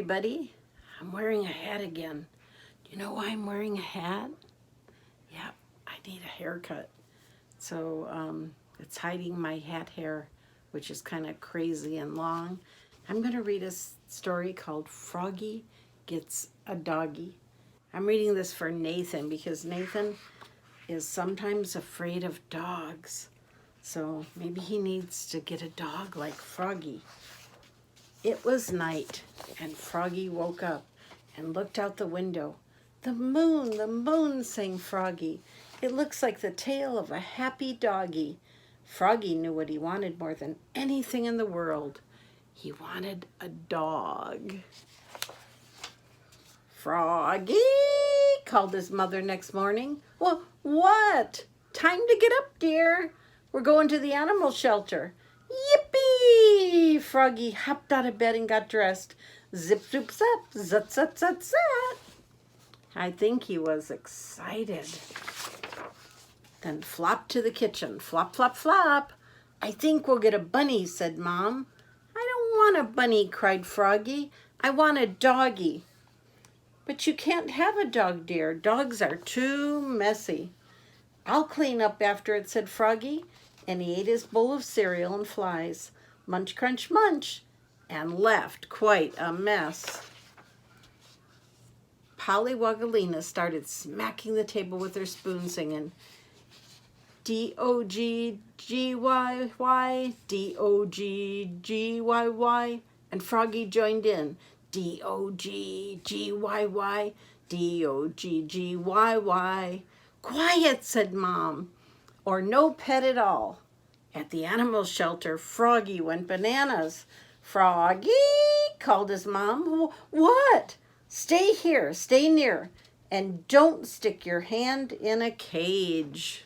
everybody. I'm wearing a hat again. Do you know why I'm wearing a hat? Yeah, I need a haircut. So it's hiding my hat hair, which is kind of crazy and long. I'm going to read a story called Froggy Gets a Doggy. I'm reading this for Nathan because Nathan is sometimes afraid of dogs. So maybe he needs to get a dog like Froggy. It was night, and Froggy woke up and looked out the window. The moon, sang Froggy. It looks like the tail of a happy doggy. Froggy knew what he wanted more than anything in the world. He wanted a dog. Froggy, called his mother next morning. Well, what? Time to get up, dear. We're going to the animal shelter. Yippee! Froggy hopped out of bed and got dressed. Zip, zoop, zap, zut, zut, zut, zat. I think he was excited. Then flopped to the kitchen. Flop, flop, flop. I think we'll get a bunny, said Mom. I don't want a bunny, cried Froggy. I want a doggy. But you can't have a dog, dear. Dogs are too messy. I'll clean up after it, said Froggy. And he ate his bowl of cereal and flies. Munch, crunch, munch. And left quite a mess. Polly Woggalina started smacking the table with her spoon, singing, D-O-G-G-Y-Y, D-O-G-G-Y-Y. And Froggy joined in, D-O-G-G-Y-Y, D-O-G-G-Y-Y. Quiet, said Mom, or no pet at all. At the animal shelter, Froggy went bananas. Froggy, called his mom. What? Stay here, stay near, and don't stick your hand in a cage.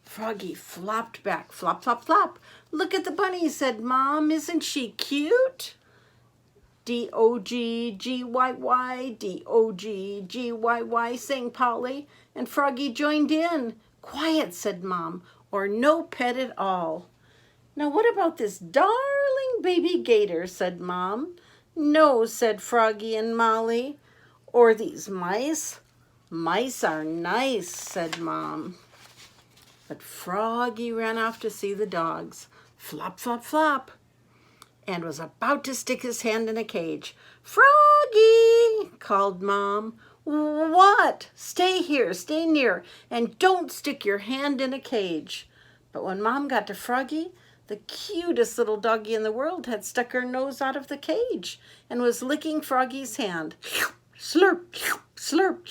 Froggy flopped back, flop, flop, flop. Look at the bunny, said Mom. Isn't she cute? D-O-G-G-Y-Y, D-O-G-G-Y-Y, sang Polly, and Froggy joined in. Quiet, said Mom, or no pet at all. Now what about this darling baby gator, said Mom. No, said Froggy and Molly. Or these mice? Mice are nice, said Mom. But Froggy ran off to see the dogs. Flop, flop, flop. And was about to stick his hand in a cage. Froggy, called Mom. What? Stay here, stay near, and don't stick your hand in a cage. But when Mom got to Froggy, the cutest little doggy in the world had stuck her nose out of the cage and was licking Froggy's hand. Slurp, slurp,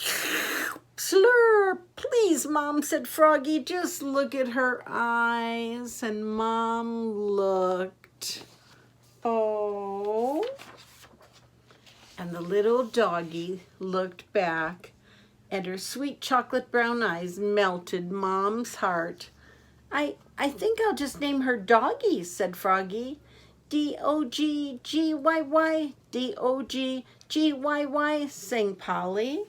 slurp. Please, Mom, said Froggy, just look at her eyes. And Mom looked. Oh. And the little doggy looked back, and her sweet chocolate brown eyes melted Mom's heart. I think I'll just name her Doggy, said Froggy. D-O-G-G-Y-Y, D-O-G-G-Y-Y, sang Polly.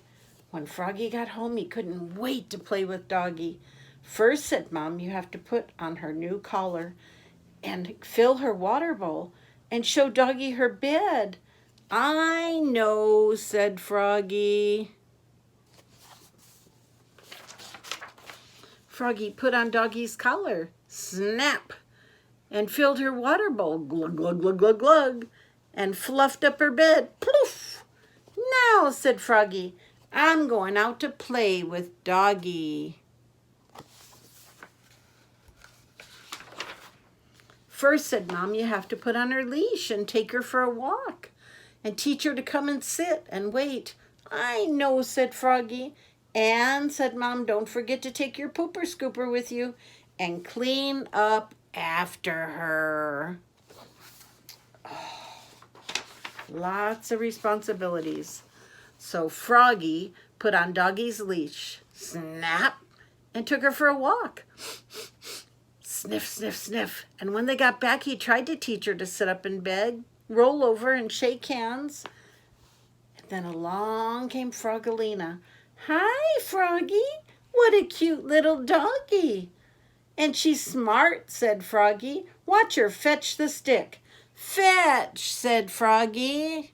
When Froggy got home, he couldn't wait to play with Doggy. First, said Mom, you have to put on her new collar and fill her water bowl and show Doggy her bed. I know, said Froggy. Froggy put on Doggy's collar, snap, and filled her water bowl, glug, glug, glug, glug, glug, and fluffed up her bed, ploof. Now, said Froggy, I'm going out to play with Doggy. First, said Mom, you have to put on her leash and take her for a walk and teach her to come and sit and wait. I know, said Froggy. And, said Mom, don't forget to take your pooper scooper with you and clean up after her. Oh, lots of responsibilities. So Froggy put on Doggy's leash, snap, and took her for a walk. Sniff, sniff, sniff. And when they got back, he tried to teach her to sit up in bed, roll over, and shake hands. And then along came Froggalina. Hi, Froggy. What a cute little doggy. And she's smart, said Froggy. Watch her fetch the stick. "Fetch," said Froggy.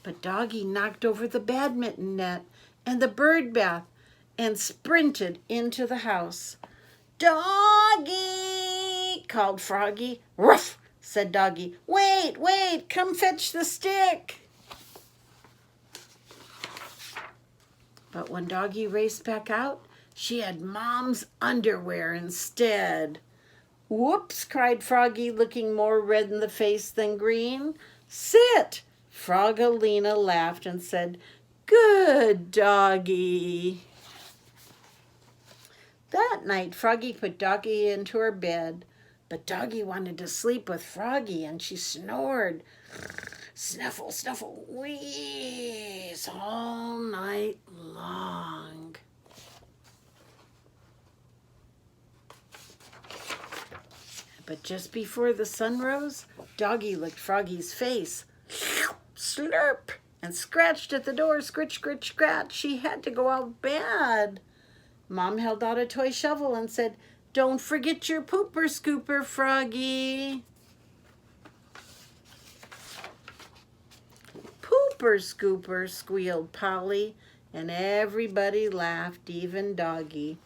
But Doggy knocked over the badminton net and the bird bath and sprinted into the house. "Doggy!" called Froggy. "Ruff!" said Doggy. "Wait, wait, come fetch the stick." But when Doggy raced back out, she had Mom's underwear instead. "Whoops!" cried Froggy, looking more red in the face than green. "Sit!" Froggalina laughed and said, "Good Doggy." That night, Froggy put Doggy into her bed, but Doggy wanted to sleep with Froggy, and she snored, snuffle, snuffle, wheeze, all night long. But just before the sun rose, Doggy licked Froggy's face, slurp, and scratched at the door, scritch, scritch, scratch. She had to go out bad. Mom held out a toy shovel and said, "Don't forget your pooper scooper, Froggy." "Pooper scooper," squealed Polly, and everybody laughed, even Doggy.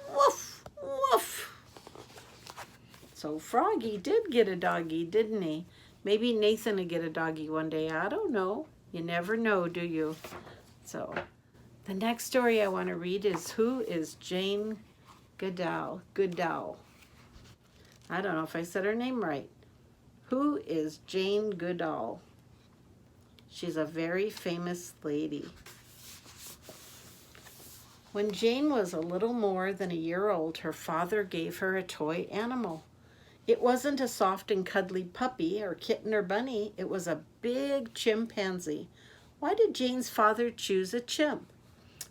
Woof, woof. So Froggy did get a doggy, didn't he? Maybe Nathan will get a doggy one day. I don't know. You never know, do you? So the next story I want to read is Who is Jane Goodall? Goodall. I don't know if I said her name right. Who is Jane Goodall? She's a very famous lady. When Jane was a little more than a year old, her father gave her a toy animal. It wasn't a soft and cuddly puppy or kitten or bunny. It was a big chimpanzee. Why did Jane's father choose a chimp?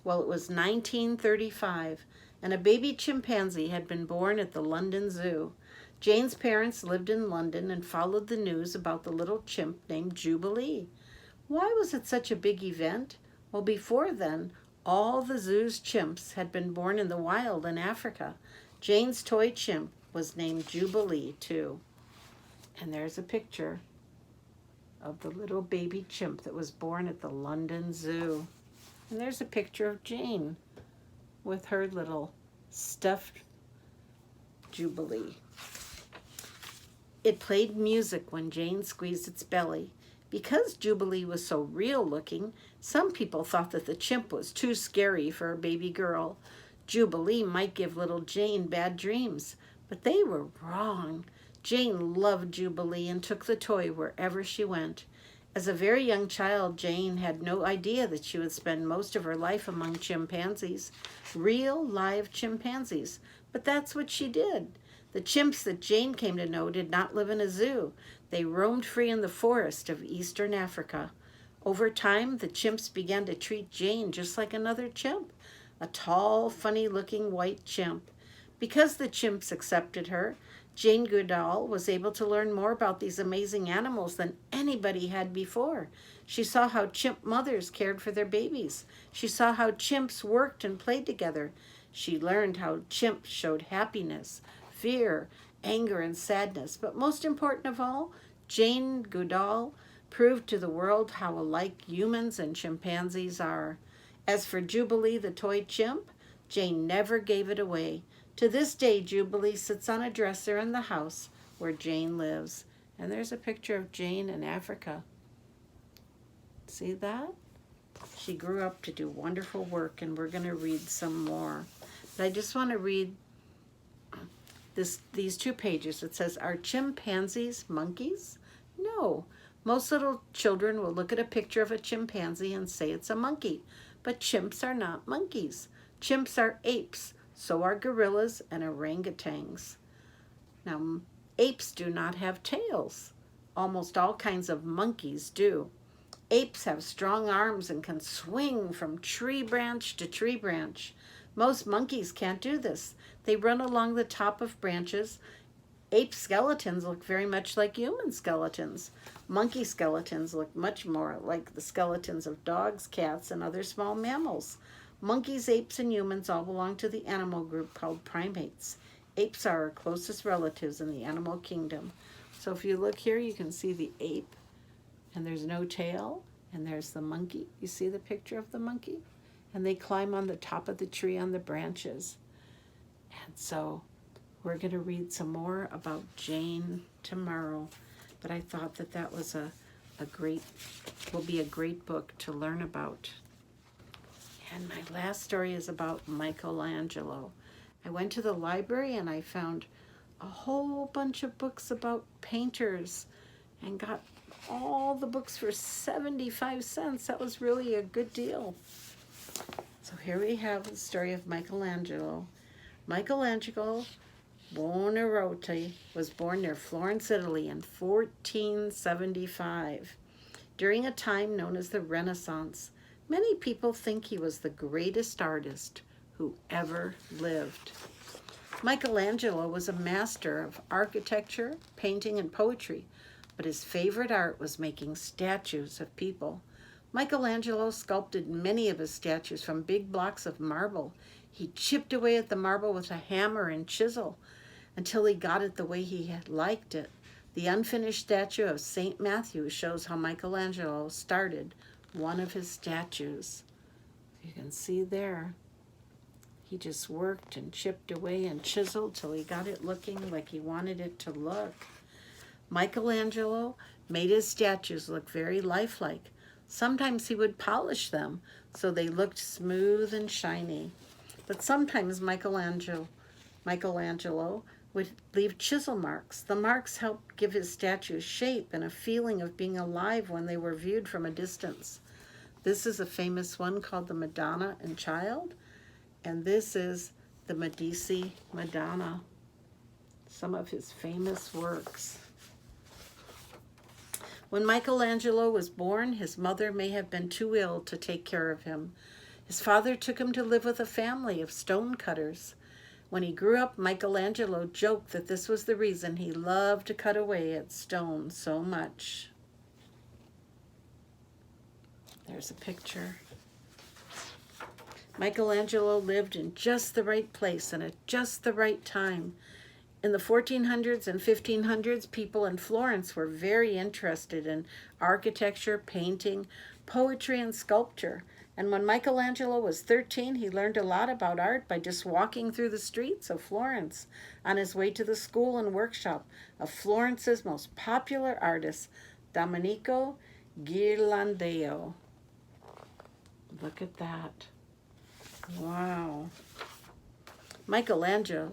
Well, it was 1935, and a baby chimpanzee had been born at the London Zoo. Jane's parents lived in London and followed the news about the little chimp named Jubilee. Why was it such a big event? Well, before then, all the zoo's chimps had been born in the wild in Africa. Jane's toy chimp was named Jubilee, too. And there's a picture of the little baby chimp that was born at the London Zoo. And there's a picture of Jane with her little stuffed Jubilee. It played music when Jane squeezed its belly. Because Jubilee was so real looking, some people thought that the chimp was too scary for a baby girl. Jubilee might give little Jane bad dreams, but they were wrong. Jane loved Jubilee and took the toy wherever she went. As a very young child, Jane had no idea that she would spend most of her life among chimpanzees, real live chimpanzees, but that's what she did. The chimps that Jane came to know did not live in a zoo. They roamed free in the forest of eastern Africa. Over time, the chimps began to treat Jane just like another chimp, a tall, funny-looking white chimp. Because the chimps accepted her, Jane Goodall was able to learn more about these amazing animals than anybody had before. She saw how chimp mothers cared for their babies. She saw how chimps worked and played together. She learned how chimps showed happiness, fear, anger, and sadness. But most important of all, Jane Goodall proved to the world how alike humans and chimpanzees are. As for Jubilee, the toy chimp, Jane never gave it away. To this day, Jubilee sits on a dresser in the house where Jane lives. And there's a picture of Jane in Africa. See that? She grew up to do wonderful work, and we're going to read some more. But I just want to read these 2 pages. It says, "Are chimpanzees monkeys?" No. Most little children will look at a picture of a chimpanzee and say it's a monkey. But chimps are not monkeys. Chimps are apes. So are gorillas and orangutans. Now, apes do not have tails. Almost all kinds of monkeys do. Apes have strong arms and can swing from tree branch to tree branch. Most monkeys can't do this. They run along the top of branches. Ape skeletons look very much like human skeletons. Monkey skeletons look much more like the skeletons of dogs, cats, and other small mammals. Monkeys, apes, and humans all belong to the animal group called primates. Apes are our closest relatives in the animal kingdom. So if you look here, you can see the ape, and there's no tail, and there's the monkey. You see the picture of the monkey? And they climb on the top of the tree on the branches. And so we're going to read some more about Jane tomorrow. But I thought that that was will be a great book to learn about. And my last story is about Michelangelo. I went to the library and I found a whole bunch of books about painters and got all the books for 75 cents. That was really a good deal. So here we have the story of Michelangelo. Michelangelo Buonarroti was born near Florence, Italy in 1475. During a time known as the Renaissance, many people think he was the greatest artist who ever lived. Michelangelo was a master of architecture, painting, and poetry, but his favorite art was making statues of people. Michelangelo sculpted many of his statues from big blocks of marble. He chipped away at the marble with a hammer and chisel until he got it the way he had liked it. The unfinished statue of St. Matthew shows how Michelangelo started one of his statues. You can see there. He just worked and chipped away and chiseled till he got it looking like he wanted it to look. Michelangelo made his statues look very lifelike. Sometimes he would polish them so they looked smooth and shiny. But sometimes Michelangelo would leave chisel marks. The marks helped give his statues shape and a feeling of being alive when they were viewed from a distance. This is a famous one called the Madonna and Child, and this is the Medici Madonna, some of his famous works. When Michelangelo was born, his mother may have been too ill to take care of him. His father took him to live with a family of stone cutters. When he grew up, Michelangelo joked that this was the reason he loved to cut away at stone so much. There's a picture. Michelangelo lived in just the right place and at just the right time. In the 1400s and 1500s, people in Florence were very interested in architecture, painting, poetry, and sculpture. And when Michelangelo was 13, he learned a lot about art by just walking through the streets of Florence on his way to the school and workshop of Florence's most popular artist, Domenico Ghirlandaio. Look at that. Wow. Michelangelo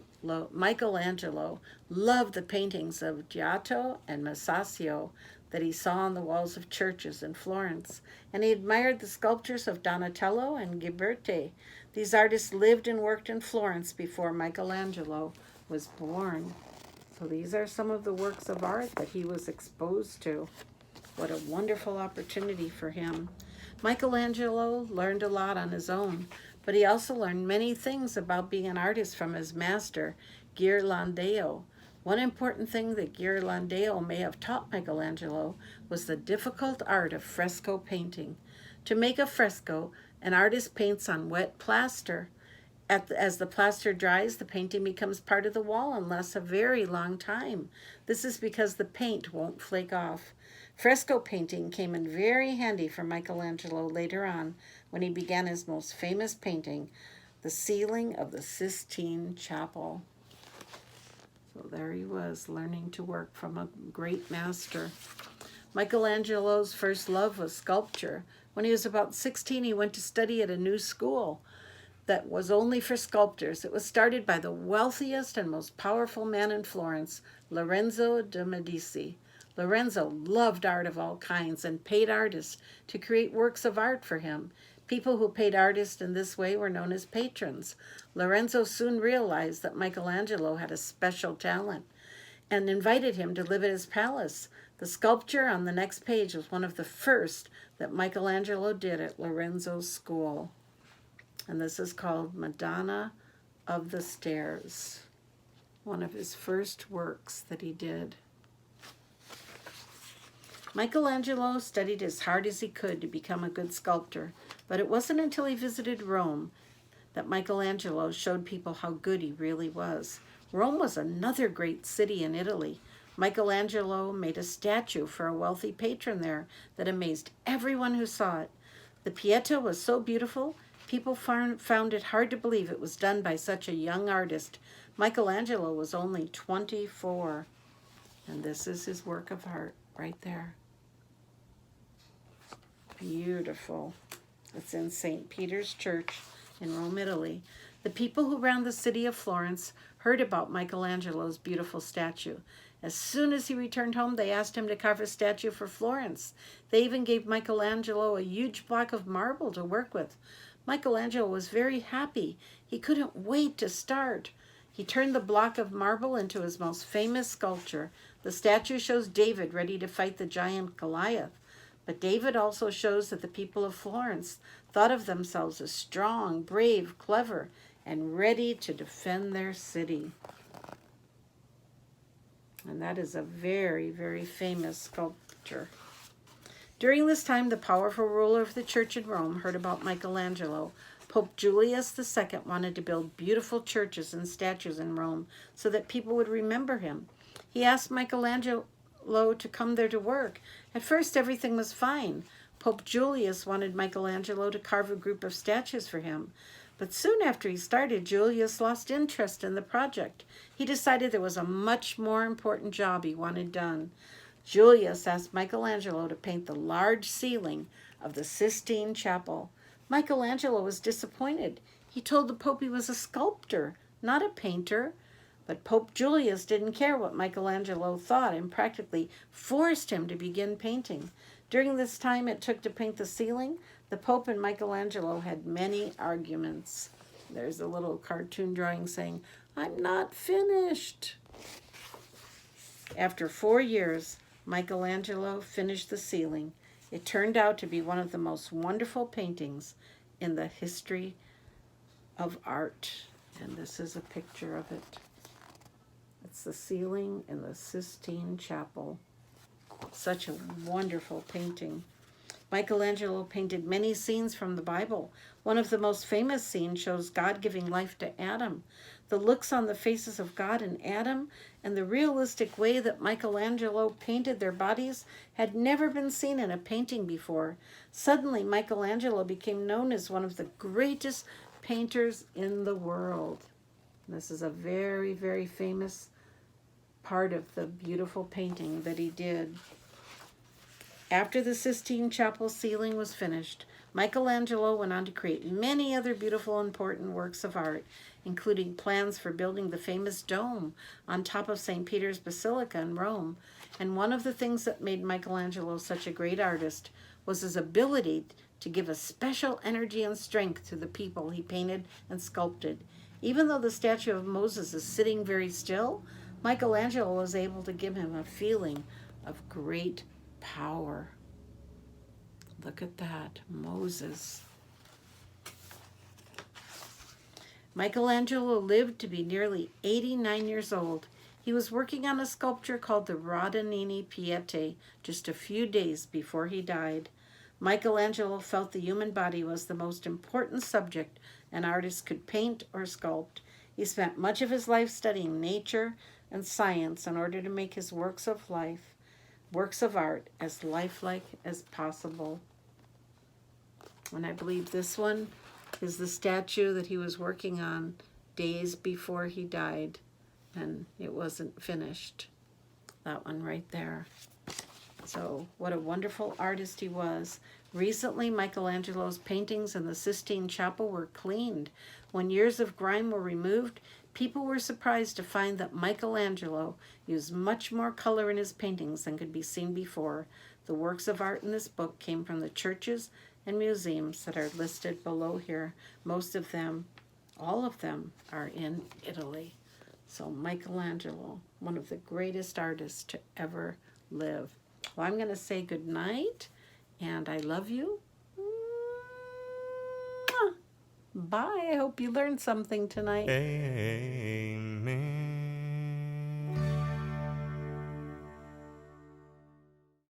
loved the paintings of Giotto and Masaccio that he saw on the walls of churches in Florence, and he admired the sculptures of Donatello and Ghiberti. These artists lived and worked in Florence before Michelangelo was born. So these are some of the works of art that he was exposed to. What a wonderful opportunity for him. Michelangelo learned a lot on his own, but he also learned many things about being an artist from his master, Ghirlandaio. One important thing that Ghirlandaio may have taught Michelangelo was the difficult art of fresco painting. To make a fresco, an artist paints on wet plaster. As the plaster dries, the painting becomes part of the wall and lasts a very long time. This is because the paint won't flake off. Fresco painting came in very handy for Michelangelo later on when he began his most famous painting, the ceiling of the Sistine Chapel. So there he was, learning to work from a great master. Michelangelo's first love was sculpture. When he was about 16, he went to study at a new school that was only for sculptors. It was started by the wealthiest and most powerful man in Florence, Lorenzo de' Medici. Lorenzo loved art of all kinds and paid artists to create works of art for him. People who paid artists in this way were known as patrons. Lorenzo soon realized that Michelangelo had a special talent and invited him to live at his palace. The sculpture on the next page was one of the first that Michelangelo did at Lorenzo's school. And this is called Madonna of the Stairs, one of his first works that he did. Michelangelo studied as hard as he could to become a good sculptor, but it wasn't until he visited Rome that Michelangelo showed people how good he really was. Rome was another great city in Italy. Michelangelo made a statue for a wealthy patron there that amazed everyone who saw it. The Pieta was so beautiful, people found it hard to believe it was done by such a young artist. Michelangelo was only 24, and this is his work of art right there. Beautiful. It's in St. Peter's Church in Rome, Italy. The people who ran the city of Florence heard about Michelangelo's beautiful statue. As soon as he returned home, they asked him to carve a statue for Florence. They even gave Michelangelo a huge block of marble to work with. Michelangelo was very happy. He couldn't wait to start. He turned the block of marble into his most famous sculpture. The statue shows David ready to fight the giant Goliath. But David also shows that the people of Florence thought of themselves as strong, brave, clever, and ready to defend their city. And that is a very, very famous sculpture. During this time, the powerful ruler of the church in Rome heard about Michelangelo. Pope Julius II wanted to build beautiful churches and statues in Rome so that people would remember him. He asked Michelangelo to come there to work. At first, everything was fine. Pope Julius wanted Michelangelo to carve a group of statues for him. But soon after he started, Julius lost interest in the project. He decided there was a much more important job he wanted done. Julius asked Michelangelo to paint the large ceiling of the Sistine Chapel. Michelangelo was disappointed. He told the Pope he was a sculptor, not a painter. But Pope Julius didn't care what Michelangelo thought and practically forced him to begin painting. During this time it took to paint the ceiling, the Pope and Michelangelo had many arguments. There's a little cartoon drawing saying, "I'm not finished." After 4 years, Michelangelo finished the ceiling. It turned out to be one of the most wonderful paintings in the history of art. And this is a picture of it. It's the ceiling in the Sistine Chapel. Such a wonderful painting. Michelangelo painted many scenes from the Bible. One of the most famous scenes shows God giving life to Adam. The looks on the faces of God and Adam and the realistic way that Michelangelo painted their bodies had never been seen in a painting before. Suddenly, Michelangelo became known as one of the greatest painters in the world. This is a very, very famous part of the beautiful painting that he did. After the Sistine Chapel ceiling was finished, Michelangelo went on to create many other beautiful, important works of art, including plans for building the famous dome on top of St. Peter's Basilica in Rome. And one of the things that made Michelangelo such a great artist was his ability to give a special energy and strength to the people he painted and sculpted. Even though the statue of Moses is sitting very still, Michelangelo was able to give him a feeling of great power. Look at that, Moses. Michelangelo lived to be nearly 89 years old. He was working on a sculpture called the Rodinini Piete just a few days before he died. Michelangelo felt the human body was the most important subject an artist could paint or sculpt. He spent much of his life studying nature and science in order to make his works of art, as lifelike as possible. And I believe this one is the statue that he was working on days before he died, and it wasn't finished. That one right there. So what a wonderful artist he was. Recently, Michelangelo's paintings in the Sistine Chapel were cleaned. When years of grime were removed, people were surprised to find that Michelangelo used much more color in his paintings than could be seen before. The works of art in this book came from the churches and museums that are listed below here. Most of them, all of them, are in Italy. So Michelangelo, one of the greatest artists to ever live. Well, I'm going to say good night, and I love you. Bye. I hope you learned something tonight. Amen.